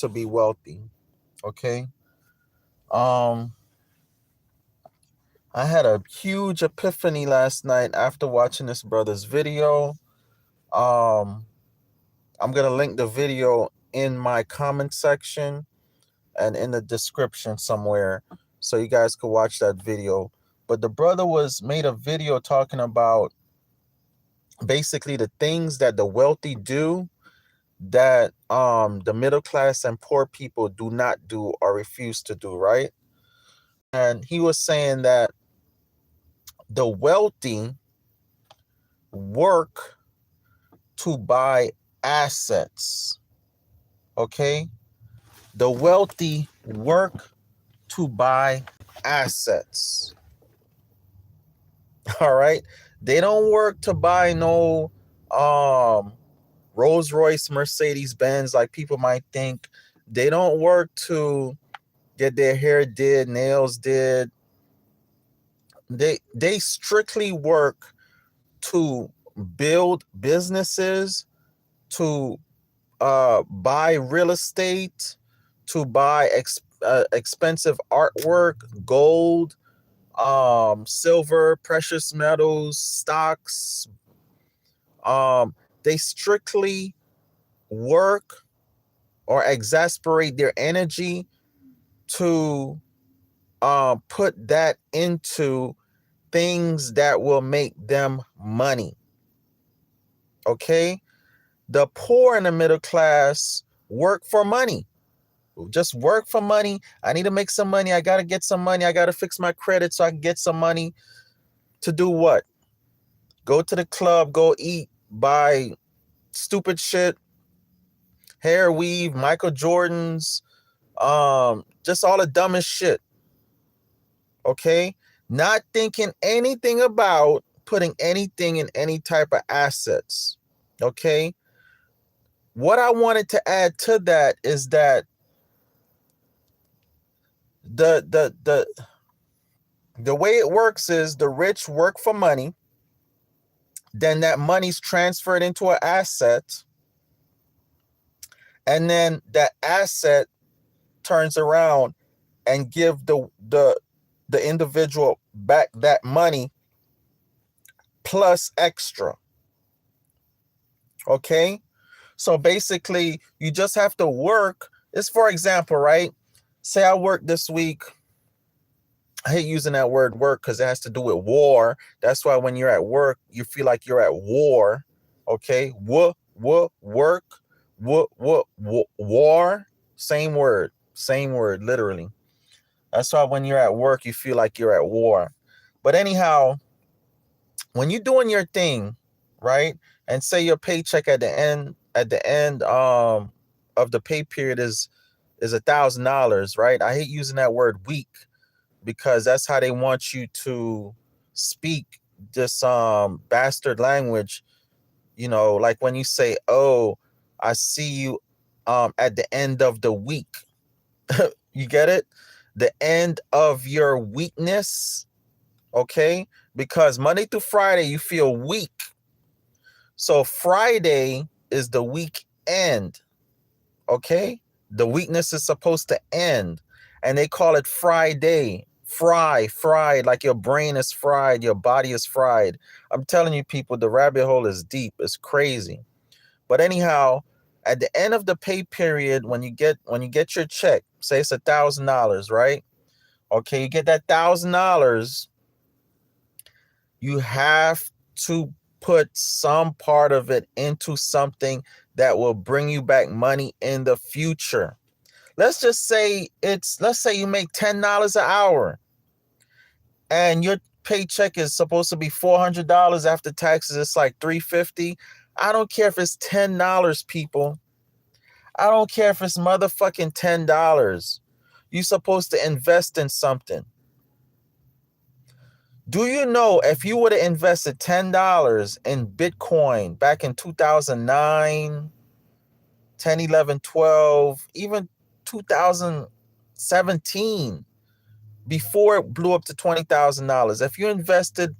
to be wealthy. Okay. Um, I had a huge epiphany last night after watching this brother's video. Um, I'm gonna link the video in my comment section and in the description somewhere, so you guys could watch that video. But the brother was made a video talking about basically the things that the wealthy do that the middle class and poor people do not do or refuse to do, right? And he was saying that the wealthy work to buy assets. Okay? The wealthy work to buy assets. All right? They don't work to buy no Rolls Royce, Mercedes Benz like people might think. They don't work to get their hair did, nails did. They strictly work to build businesses, to buy real estate, to buy expensive artwork, gold, silver, precious metals, stocks. They strictly work or exasperate their energy to put that into things that will make them money. Okay? The poor and the middle class work for money. Just work for money. I need to make some money. I got to get some money. I got to fix my credit so I can get some money to do what? Go to the club, go eat, buy stupid shit, hair weave, Michael Jordan's, just all the dumbest shit. Okay? Not thinking anything about putting anything in any type of assets. Okay? What I wanted to add to that is that the way it works is the rich work for money, then that money's transferred into an asset, and then that asset turns around and give the individual back that money plus extra. Okay? So basically, you just have to work. It's, for example, right? Say I work this week. I hate using that word work because it has to do with war. That's why when you're at work, you feel like you're at war. Okay? Work. War. Same word, literally. That's why when you're at work, you feel like you're at war. But anyhow, when you're doing your thing, right? And say your paycheck at the end of the pay period is $1,000, right? I hate using that word week because that's how they want you to speak this bastard language, like when you say, "Oh, I see you at the end of the week." You get it? The end of your weakness, okay? Because Monday through Friday you feel weak. So Friday is the weekend, okay? The weakness is supposed to end, and they call it Friday. Fried, like your brain is fried, your body is fried. I'm telling you, people, the rabbit hole is deep. It's crazy. But anyhow, at the end of the pay period, when you get your check, say it's $1,000, right? Okay, you get that $1,000. You have to put some part of it into something that will bring you back money in the future. Let's say you make $10 an hour and your paycheck is supposed to be $400 after taxes. It's like $350. I don't care if it's $10, people. I don't care if it's motherfucking $10. You're supposed to invest in something. Do you know if you would have invested $10 in Bitcoin back in 2009, 10, 11, 12, even 2017, before it blew up to $20,000, if you invested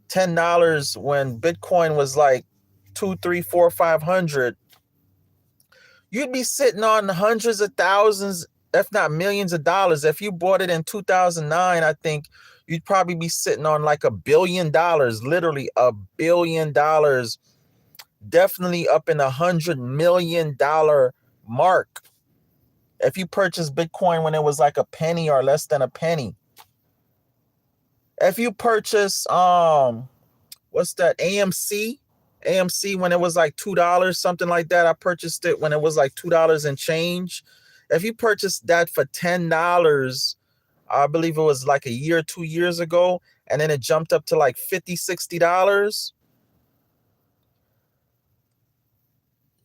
$10 when Bitcoin was like 2, 3, 4, 500, you'd be sitting on hundreds of thousands, if not millions of dollars. If you bought it in 2009, I think you'd probably be sitting on like $1 billion, literally $1 billion, definitely up in $100 million mark. If you purchased Bitcoin when it was like a penny or less than a penny. If you purchase what's that, AMC when it was like $2, something like that. I purchased it when it was like $2 and change. If you purchased that for $10, I believe it was like a year, 2 years ago, and then it jumped up to like $50, $60.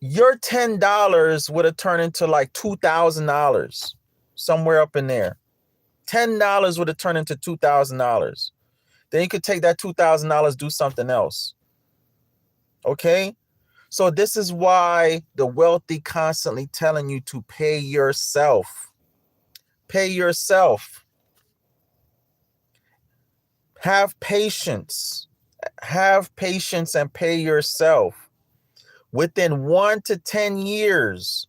Your $10 would have turned into like $2,000, somewhere up in there. $10 would have turned into $2,000. Then you could take that $2,000, do something else. Okay? So this is why the wealthy constantly telling you to pay yourself. Pay yourself. Have patience. Have patience and pay yourself. Within 1 to 10 years,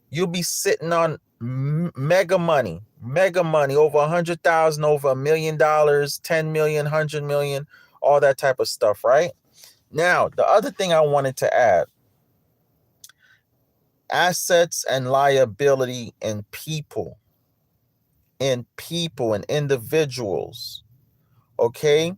you'll be sitting on mega money, over 100,000, over $1 million, 10 million, 100 million, all that type of stuff, right? Now, the other thing I wanted to add, assets and liability in people, and individuals, okay?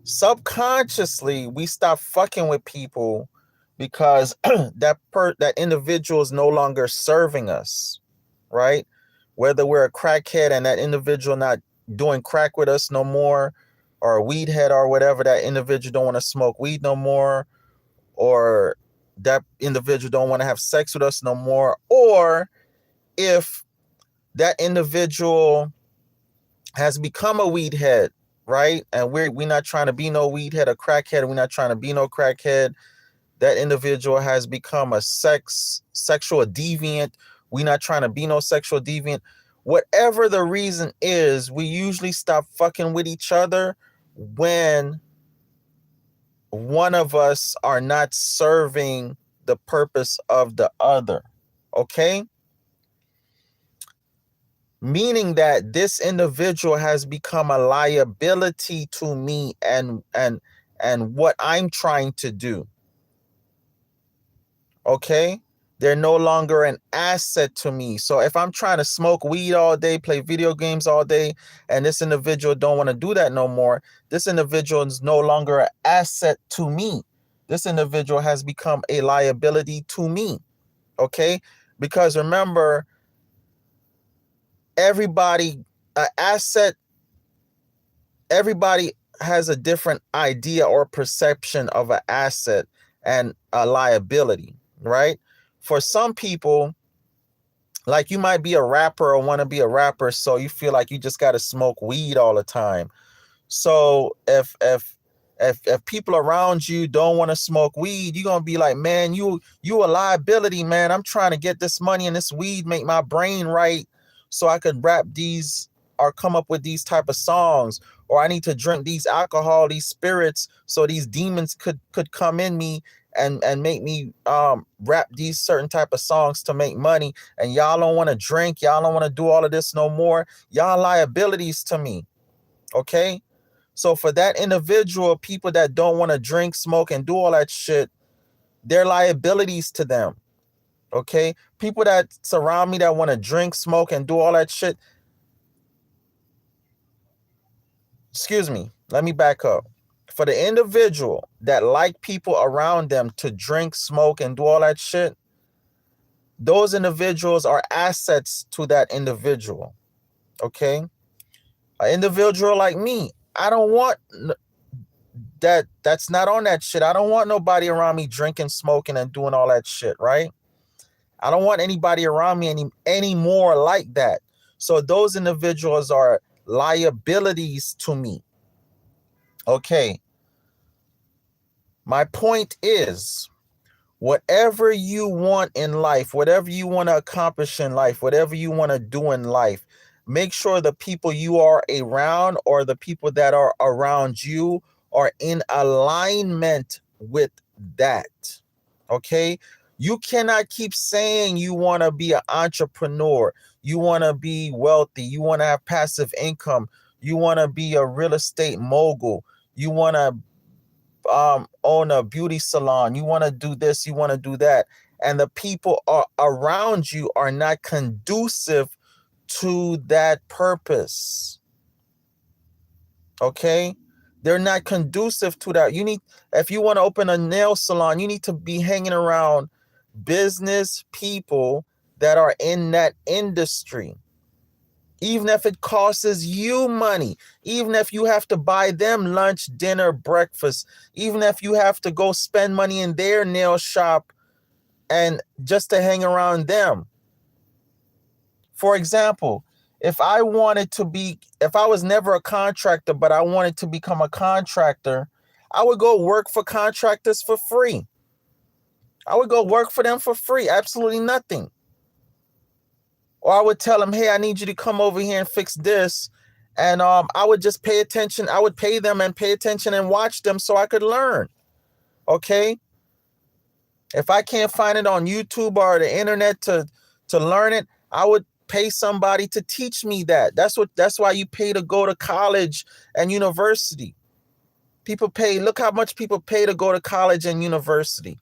Subconsciously, we stop fucking with people because that individual is no longer serving us, right? Whether we're a crackhead and that individual not doing crack with us no more, or a weed head or whatever, that individual don't want to smoke weed no more, or that individual don't want to have sex with us no more, or if that individual has become a weed head, right? And we're not trying to be no weed head or crackhead. We're not trying to be no crackhead. That individual has become a sexual deviant. We're not trying to be no sexual deviant. Whatever the reason is, we usually stop fucking with each other when one of us are not serving the purpose of the other. Okay? Meaning that this individual has become a liability to me and what I'm trying to do. Okay? They're no longer an asset to me. So if I'm trying to smoke weed all day, play video games all day, and this individual don't want to do that no more, this individual is no longer an asset to me. This individual has become a liability to me. Okay? Because remember, everybody has a different idea or perception of an asset and a liability, right? For some people, like, you might be a rapper or want to be a rapper, so you feel like you just got to smoke weed all the time. So if people around you don't want to smoke weed, you're gonna be like, man, you a liability, man. I'm trying to get this money and this weed make my brain right so I could rap these or come up with these type of songs, or I need to drink these alcohol, these spirits, so these demons could come in me and make me rap these certain type of songs to make money. And y'all don't want to drink, y'all don't want to do all of this no more. Y'all liabilities to me. Okay? So for that individual, people that don't want to drink, smoke, and do all that shit, they're liabilities to them. Okay? People that surround me that want to drink, smoke, and do all that shit. Excuse me. Let me back up. For the individual that like people around them to drink, smoke, and do all that shit, those individuals are assets to that individual. Okay? An individual like me, I don't want that's not on that shit. I don't want nobody around me drinking, smoking, and doing all that shit, right? I don't want anybody around me any more like that. So those individuals are liabilities to me. Okay. My point is, whatever you want in life, whatever you want to accomplish in life, whatever you want to do in life, make sure the people you are around or the people that are around you are in alignment with that. Okay? You cannot keep saying you want to be an entrepreneur. You want to be wealthy. You want to have passive income. You want to be a real estate mogul. You want to own a beauty salon. You want to do this. You want to do that. And the people around you are not conducive to that purpose. Okay? They're not conducive to that. If you want to open a nail salon, you need to be hanging around business people that are in that industry. Even if it costs you money, even if you have to buy them lunch, dinner, breakfast, even if you have to go spend money in their nail shop and just to hang around them. For example, if I was never a contractor, but I wanted to become a contractor, I would go work for contractors for free. I would go work for them for free, absolutely nothing. Or I would tell them, hey, I need you to come over here and fix this. And I would just pay attention. I would pay them and pay attention and watch them so I could learn. Okay? If I can't find it on YouTube or the internet to learn it, I would pay somebody to teach me that. That's why you pay to go to college and university. People pay, look how much people pay to go to college and university.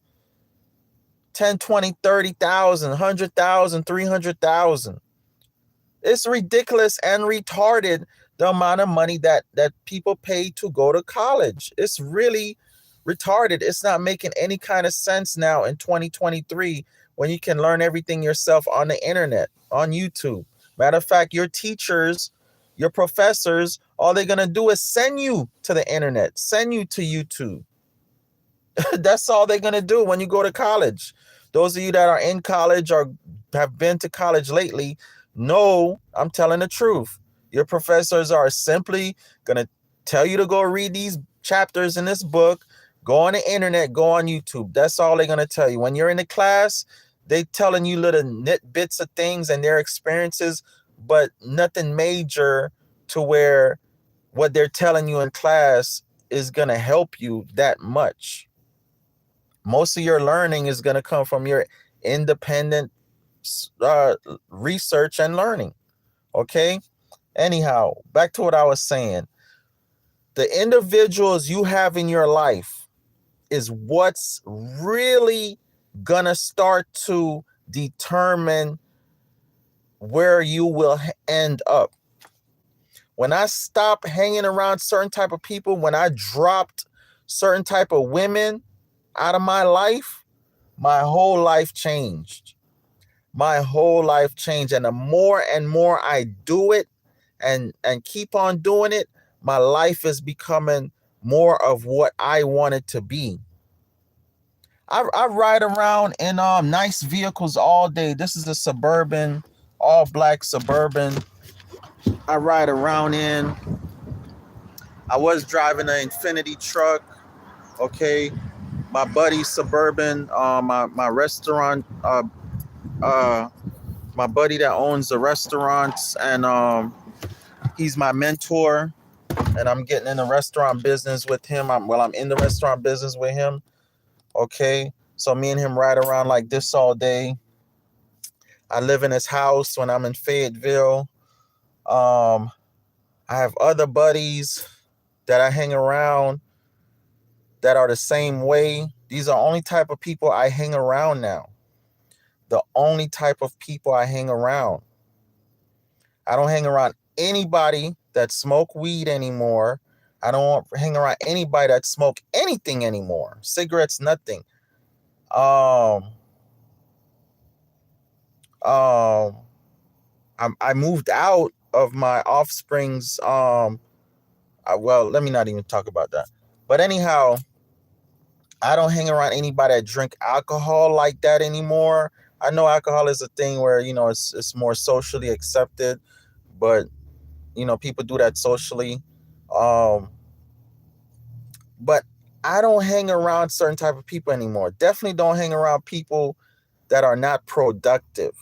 10, 20, 30,000, 100,000, 300,000. It's ridiculous and retarded the amount of money that people pay to go to college. It's really retarded. It's not making any kind of sense now in 2023 when you can learn everything yourself on the internet, on YouTube. Matter of fact, your teachers, your professors, all they're going to do is send you to the internet, send you to YouTube. That's all they're going to do when you go to college. Those of you that are in college or have been to college lately, know I'm telling the truth. Your professors are simply going to tell you to go read these chapters in this book, go on the internet, go on YouTube. That's all they're going to tell you. When you're in the class, they telling you little bits of things and their experiences, but nothing major to where what they're telling you in class is going to help you that much. Most of your learning is going to come from your independent research and learning. Okay? Anyhow, back to what I was saying. The individuals you have in your life is what's really going to start to determine where you will end up. When I stopped hanging around certain type of people, when I dropped certain type of women out of my life, my whole life changed. My whole life changed. And the more and more I do it and keep on doing it, my life is becoming more of what I want it to be. I ride around in nice vehicles all day. This is a Suburban, all black Suburban. I ride around in. I was driving an Infinity truck. Okay. My buddy's Suburban, my restaurant, my buddy that owns the restaurants, and he's my mentor, and I'm getting in the restaurant business with him. I'm in the restaurant business with him. Okay, so me and him ride around like this all day. I live in his house when I'm in Fayetteville. I have other buddies that I hang around that are the same way. These are only type of people I hang around now. The only type of people I hang around. I don't hang around anybody that smoke weed anymore. I don't hang around anybody that smoke anything anymore. Cigarettes, nothing. I moved out of my offspring's well, let me not even talk about that. But anyhow, I don't hang around anybody that drink alcohol like that anymore. I know alcohol is a thing where, it's more socially accepted, but people do that socially. But I don't hang around certain type of people anymore. Definitely don't hang around people that are not productive.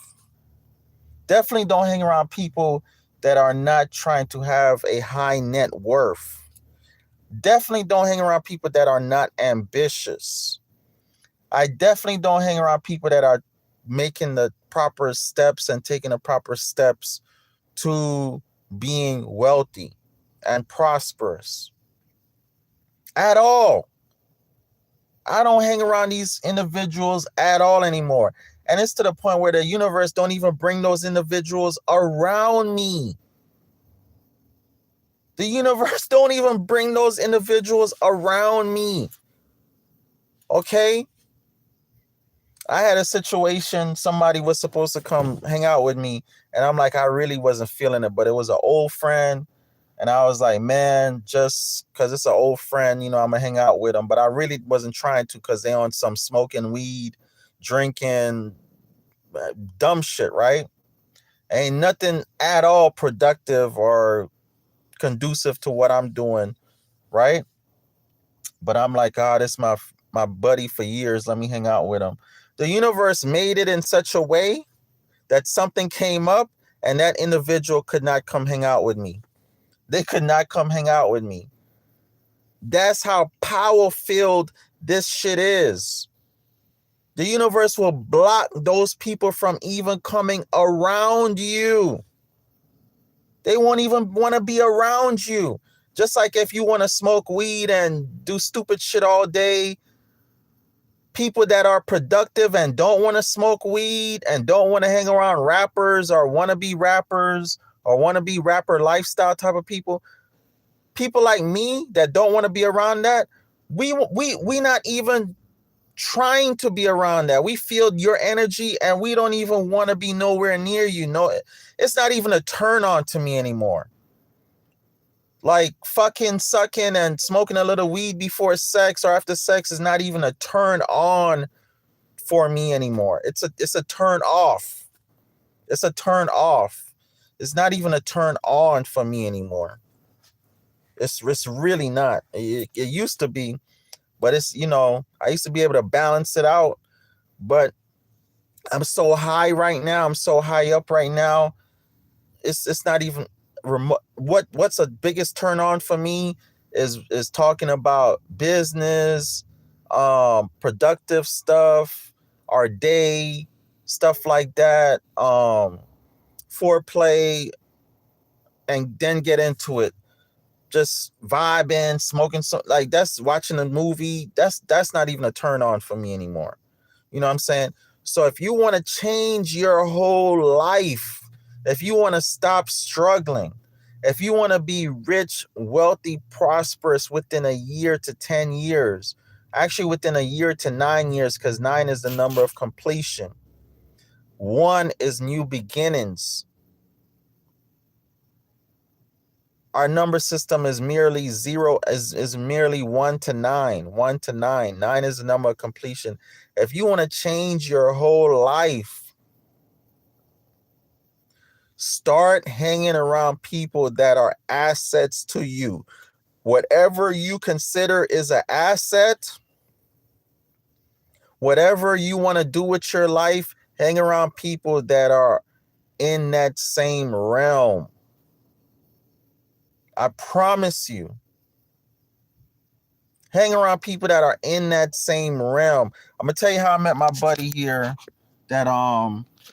Definitely don't hang around people that are not trying to have a high net worth. Definitely don't hang around people that are not ambitious. I definitely don't hang around people that are making the proper steps and taking the proper steps to being wealthy and prosperous at all. I don't hang around these individuals at all anymore. And it's to the point where the universe don't even bring those individuals around me. The universe don't even bring those individuals around me. Okay? I had a situation, somebody was supposed to come hang out with me, and I'm like, I really wasn't feeling it, but it was an old friend. And I was like, man, just because it's an old friend, I'm going to hang out with them. But I really wasn't trying to because they on some smoking weed, drinking, dumb shit, right? Ain't nothing at all productive or conducive to what I'm doing, right? But I'm like, this is my buddy for years. Let me hang out with him. The universe made it in such a way that something came up and that individual could not come hang out with me. They could not come hang out with me. That's how power-filled this shit is. The universe will block those people from even coming around you. They won't even want to be around you. Just like if you want to smoke weed and do stupid shit all day, people that are productive and don't want to smoke weed and don't want to hang around rappers or want to be rappers or want to be rapper lifestyle type of people like me that don't want to be around that, we not even trying to be around that. We feel your energy and we don't even want to be nowhere near you. No, it's not even a turn on to me anymore. Like fucking sucking and smoking a little weed before sex or after sex is not even a turn on for me anymore. It's a turn off. It's a turn off. It's not even a turn on for me anymore. It's really not. It used to be, but it's, I used to be able to balance it out, but I'm so high right now. I'm so high up right now. It's not even remote. What's the biggest turn on for me is talking about business, productive stuff, our day, stuff like that, foreplay, and then get into it. Just vibing, smoking, like that's watching a movie. That's not even a turn on for me anymore. You know what I'm saying? So if you want to change your whole life, if you want to stop struggling, if you want to be rich, wealthy, prosperous within a year to 10 years, actually within a year to 9 years, because 9 is the number of completion. 1 is new beginnings. Our number system is merely 0, is merely 1 to 9. 1 to 9. 9 is the number of completion. If you want to change your whole life, start hanging around people that are assets to you. Whatever you consider is an asset, whatever you want to do with your life, hang around people that are in that same realm. I promise you. Hang around people that are in that same realm. I'm gonna tell you how I met my buddy here that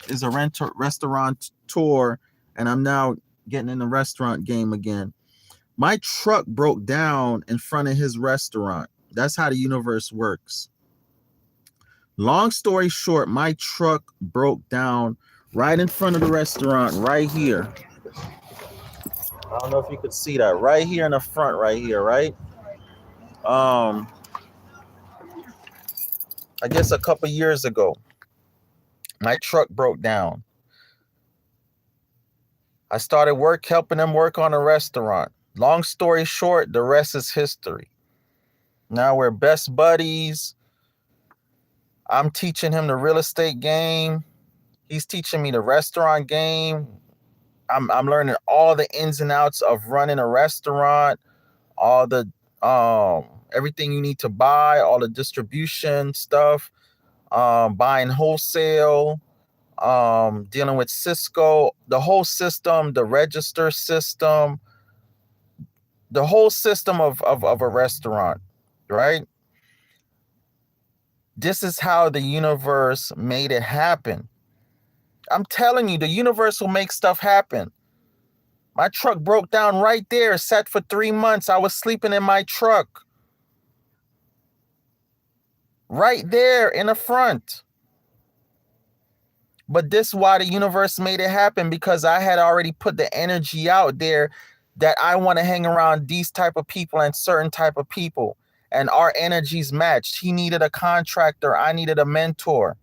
is a restaurant tour, and I'm now getting in the restaurant game again. My truck broke down in front of his restaurant. That's how the universe works. Long story short, my truck broke down right in front of the restaurant, right here. I don't know if you could see that. Right here in the front, right here, right? I guess a couple years ago, my truck broke down. I started helping them work on a restaurant. Long story short, the rest is history. Now we're best buddies. I'm teaching him the real estate game. He's teaching me the restaurant game. I'm learning all the ins and outs of running a restaurant, all the everything you need to buy, all the distribution stuff, buying wholesale, dealing with Cisco, the whole system, the register system, the whole system of a restaurant, right? This is how the universe made it happen. I'm telling you, the universe will make stuff happen. My truck broke down right there, sat for 3 months. I was sleeping in my truck. Right there in the front. But this is why the universe made it happen, because I had already put the energy out there that I want to hang around these type of people and certain type of people. And our energies matched. He needed a contractor. I needed a mentor.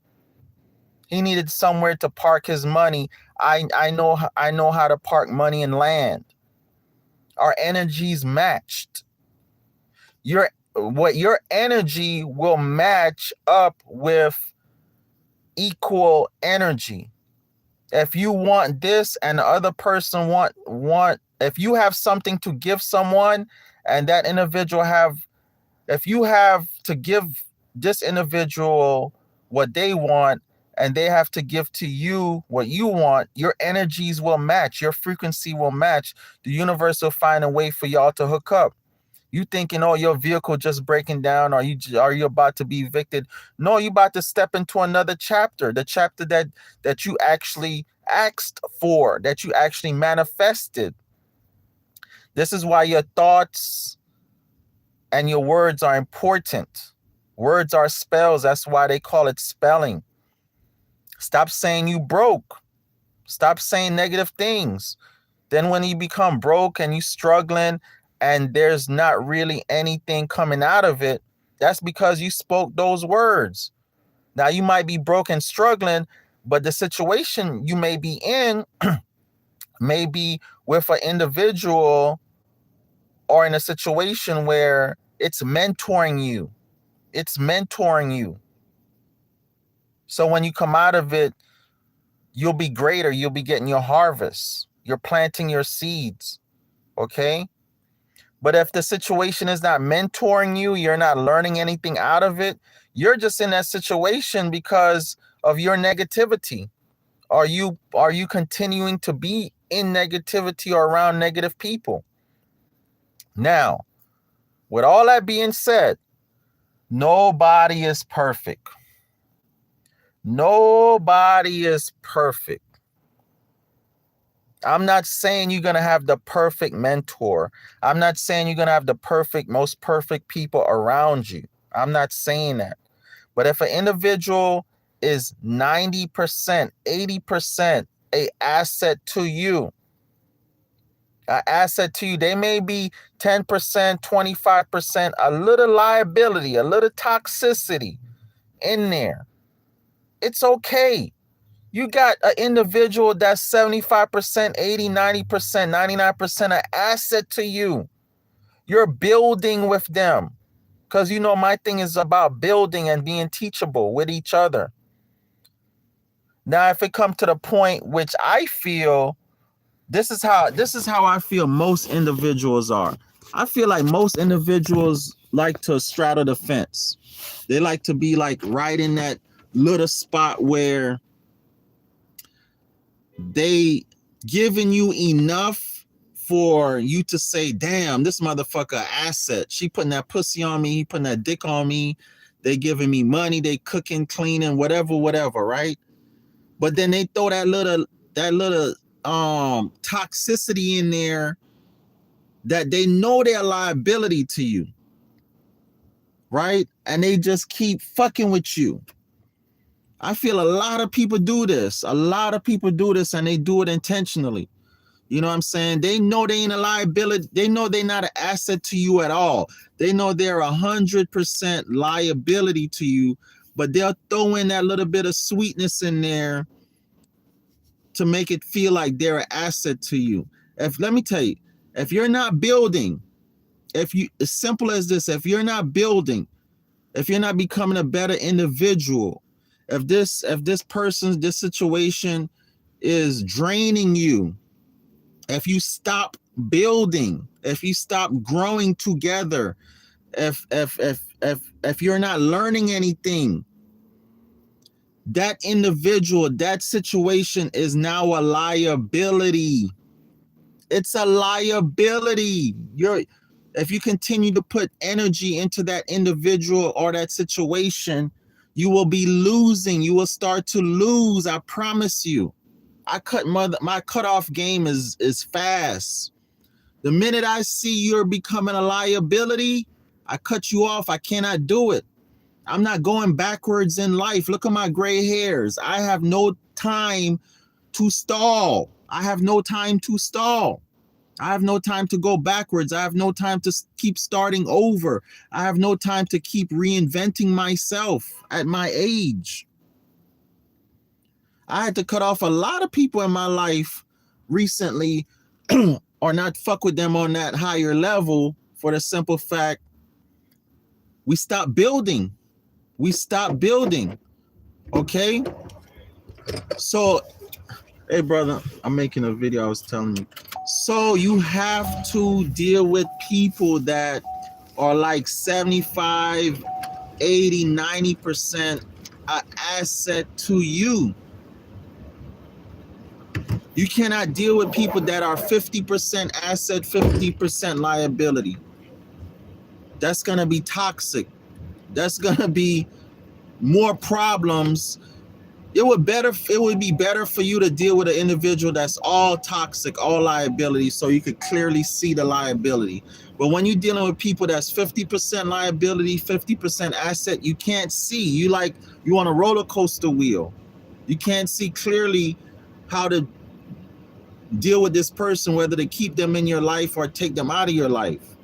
He needed somewhere to park his money. I know how to park money and land. Our energies matched. Your energy will match up with equal energy. If you want this and the other person want if you have something to give someone and that individual if you have to give this individual what they want and they have to give to you what you want, your energies will match, your frequency will match. The universe will find a way for y'all to hook up. You thinking, oh, your vehicle just breaking down, are you about to be evicted? No, you about to step into another chapter, the chapter that you actually asked for, that you actually manifested. This is why your thoughts and your words are important. Words are spells. That's why they call it spelling. Stop saying you broke. Stop saying negative things. Then when you become broke and you struggling and there's not really anything coming out of it, that's because you spoke those words. Now you might be broke and struggling, but the situation you may be in may be with an individual or in a situation where it's mentoring you. It's mentoring you. So when you come out of it, you'll be greater. You'll be getting your harvest. You're planting your seeds. Okay? But if the situation is not mentoring you, you're not learning anything out of it, you're just in that situation because of your negativity. Are you continuing to be in negativity or around negative people? Now, with all that being said, nobody is perfect. Nobody is perfect. I'm not saying you're going to have the perfect mentor. I'm not saying you're going to have the most perfect people around you. I'm not saying that. But if an individual is 90%, 80% an asset to you, they may be 10%, 25%, a little liability, a little toxicity in there. It's okay. You got an individual that's 75%, 80, 90%, 99% an asset to you. You're building with them. Because my thing is about building and being teachable with each other. Now, if it comes to the point which I feel, this is how I feel most individuals are. I feel like most individuals like to straddle the fence. They like to be like right in that little spot where they giving you enough for you to say, damn, this motherfucker asset. She putting that pussy on me, he putting that dick on me, they giving me money, they cooking, cleaning, whatever, right? But then they throw that little toxicity in there that they know they're a liability to you, right? And they just keep fucking with you. I feel a lot of people do this. A lot of people do this and they do it intentionally. You know what I'm saying? They know they ain't a liability. They know they're not an asset to you at all. They know they're 100% liability to you, but they'll throw in that little bit of sweetness in there to make it feel like they're an asset to you. Let me tell you, if you're not building, as simple as this, if you're not building, if you're not becoming a better individual, if this situation is draining you, if you stop building, if you stop growing together, if you're not learning anything, that individual, that situation is now a liability. It's a liability. If you continue to put energy into that individual or that situation, You will be losing. You will start to lose. I promise you. My cutoff game is fast. The minute I see you're becoming a liability, I cut you off. I cannot do it. I'm not going backwards in life. Look at my gray hairs. I have no time to stall. I have no time to stall. I have no time to go backwards. I have no time to keep starting over. I have no time to keep reinventing myself at my age. I had to cut off a lot of people in my life recently or not fuck with them on that higher level for the simple fact we stopped building. We stopped building. Okay? So, hey, brother, I'm making a video. I was telling you. So you have to deal with people that are like 75, 80, 90% an asset to you. You cannot deal with people that are 50% asset, 50% liability. That's going to be toxic. That's going to be more problems. It would be better for you to deal with an individual that's all toxic, all liability, so you could clearly see the liability. But when you're dealing with people that's 50% liability, 50% asset, you can't see. You on a roller coaster wheel. You can't see clearly how to deal with this person, whether to keep them in your life or take them out of your life.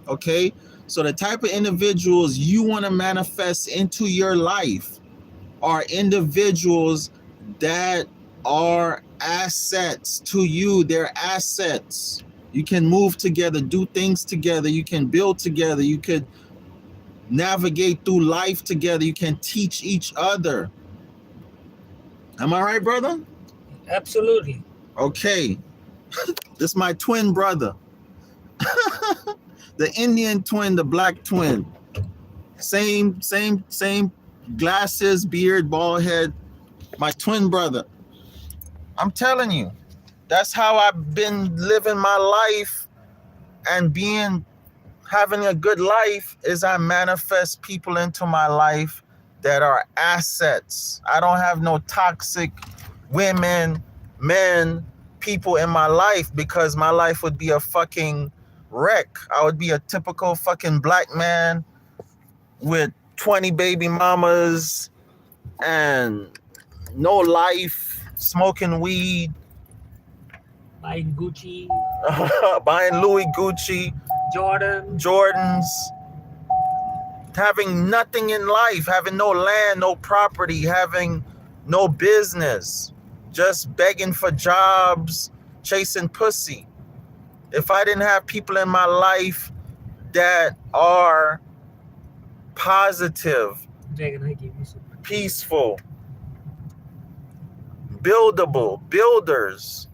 Okay? So the type of individuals you want to manifest into your life are individuals that are assets to you. They're assets. You can move together, do things together. You can build together. You could navigate through life together. You can teach each other. Am I right, brother? Absolutely. Okay. This is my twin brother. The Indian twin, the black twin. Same glasses, beard, bald head. My twin brother. I'm telling you, that's how I've been living my life and having a good life is I manifest people into my life that are assets. I don't have no toxic women, men, people in my life because my life would be a fucking wreck. I would be a typical fucking black man with 20 baby mamas and no life, smoking weed, buying Gucci, buying Louis Gucci, Jordans, having nothing in life, having no land, no property, having no business, just begging for jobs, chasing pussy. If I didn't have people in my life that are positive, peaceful, builders,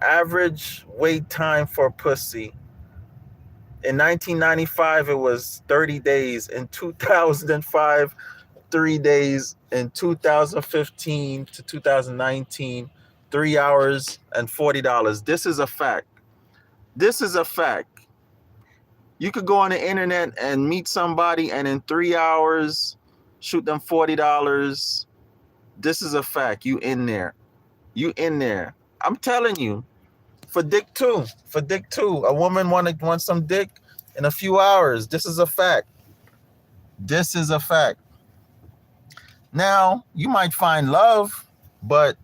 average wait time for pussy. In 1995, it was 30 days. In 2005, 3 days. In 2015 to 2019, 3 hours and $40. This is a fact. This is a fact. You could go on the internet and meet somebody and in 3 hours, shoot them $40. This is a fact. You in there. I'm telling you. For dick too. A woman wants some dick in a few hours. This is a fact. Now, you might find love, but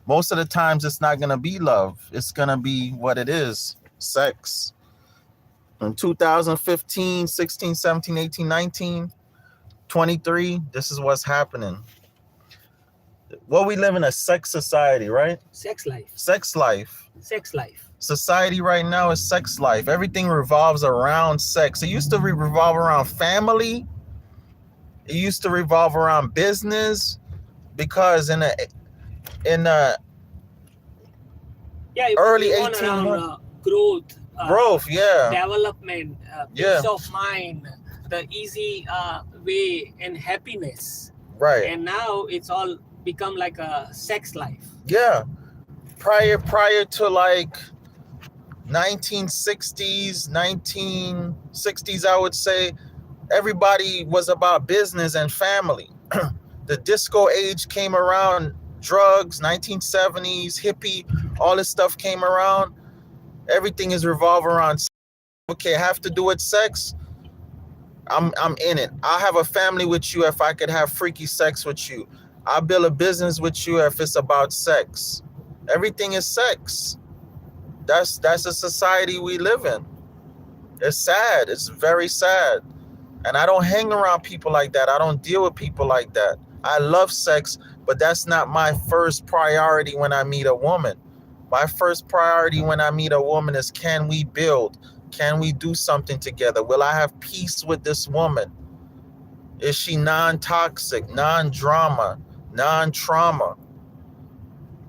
most of the times it's not going to be love. It's going to be what it is, sex. In 2015, 16, 17, 18, 19, 23, this is what's happening. Well, we live in a sex society, right? Sex life. Society right now is sex life. Everything revolves around sex. It used to revolve around family. It used to revolve around business, because in the early 1800s, growth, yeah, development, peace of mind, the easy way and happiness, right? And now it's all become like a sex life. Yeah, prior to like 1960s, I would say, everybody was about business and family. The disco age came around, drugs, 1970s, hippie, all this stuff came around. Everything is revolving around sex. Okay, have to do with sex. I'm in it. I'll have a family with you if I could have freaky sex with you. I'll build a business with you if it's about sex. Everything is sex. That's a society we live in. It's sad. It's very sad. And I don't hang around people like that. I don't deal with people like that. I love sex, but that's not my first priority when I meet a woman. My first priority when I meet a woman is, can we build? Can we do something together? Will I have peace with this woman? Is she non-toxic, non-drama, non-trauma?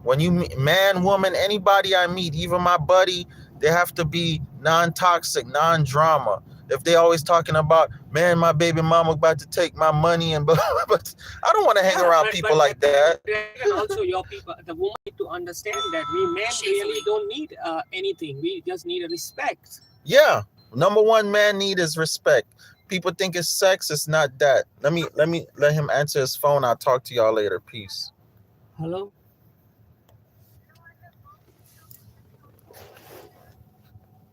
When you meet man, woman, anybody I meet, even my buddy, they have to be non-toxic, non-drama. If they always talking about, man, my baby mama about to take my money and but I don't want to hang around people like that. And also your people, the woman need to understand that we men really don't need anything. We just need a respect. Yeah. Number one man need is respect. People think it's sex. It's not that. Let him answer his phone. I'll talk to y'all later. Peace. Hello.